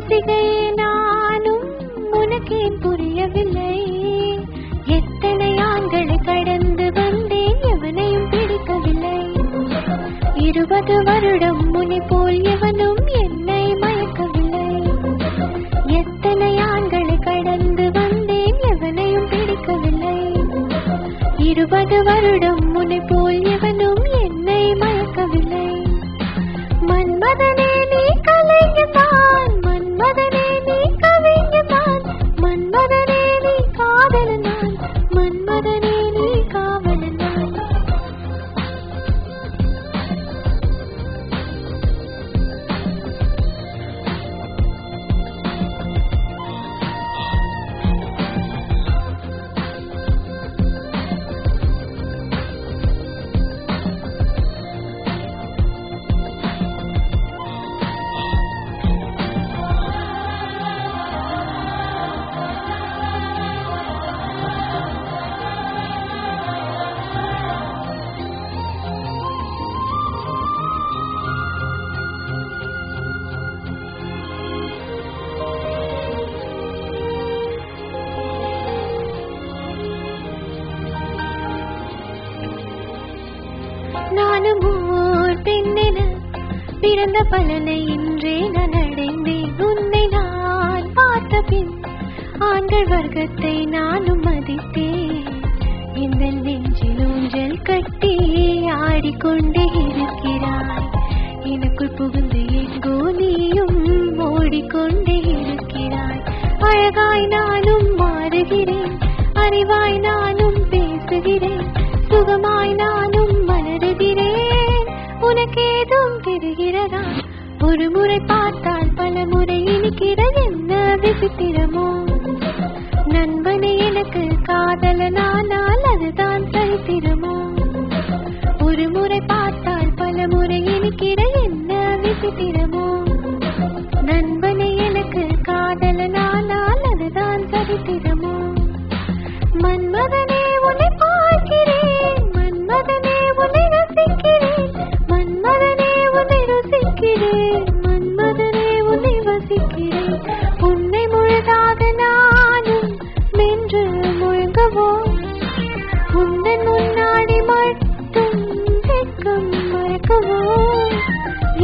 ரசிகையே நானும் உனக்கேன் புரியவில்லை. எத்தனை ஆண்களை கடந்து வந்தேன், எவனையும் பிடிக்கவில்லை. 20 வருடம் முனை போல் எவனும் என்னை மயக்கவில்லை. எத்தனை ஆண்களை கடந்து வந்தேன், எவனையும் பிடிக்கவில்லை. 20 வருடம் முனை போல் எவனும் என்னை மயக்கவில்லை. மன்மதனே நீ கலைஞதான், மன்மதனே நீ கவிஞதான், மன்மதனே நீ காதலனான், மன்மதனே நீ காவலனான். நானும் ஓர் பெண்ணென பிறந்த பலனை இன்றே நான் அடைந்தேன். உன்னை நான் பார்த்த பின் ஆண்கள் வர்க்கத்தை நானும் மதித்தேன். இந்த நெஞ்சில் ஊஞ்சல் கட்டி ஆடிக்கொண்டே இருக்கிறாய். எனக்குள் புகுந்து எங்கோ நீயும் ஓடிக்கொண்டே இருக்கிறாய். அழகாய் நானும் மாறுகிறேன், அறிவாய் நானும் பேசுகிறேன், சுகமாய் நானும் மலருகிறேன். உனக்கேதும் தெரிகிறதா? ஒரு முறை பார்த்தால் பல முறை இனிக்கிறது, என்ன விசித்திரமோ? நண்பனை எனக்கு காதலனானால் அதுதான் சரித்திரமோ? ஒரு முறை பார்த்தால் பல முறை இனிக்கிறது, என்ன விசித்திரமோ? நண்பனை எனக்கு காதலனானால் அதுதான் சரித்திரமோ? மன்மதனே உன்னை பார்க்கிறேன், மன்மதனே உன்னை ரசிக்கிறேன், மன்மதனே உன்னை ருசிக்கிறேன், மன்மதனே உன்னை வசிக்கிறேன். உன்னை முழுதாக நானும் மென்று முழுங்கவோ, உந்தன் முன்னாடி மட்டும் வெட்கம் மறக்கவோ,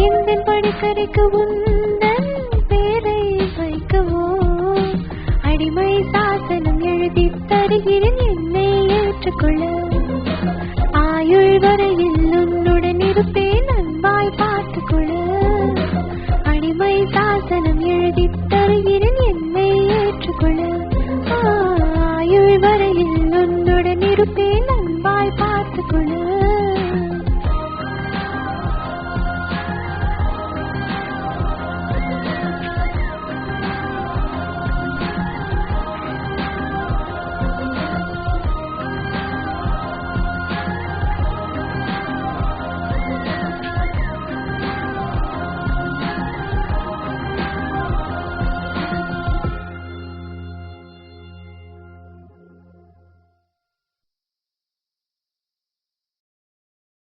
எந்த படிக்கரைக்கு உன்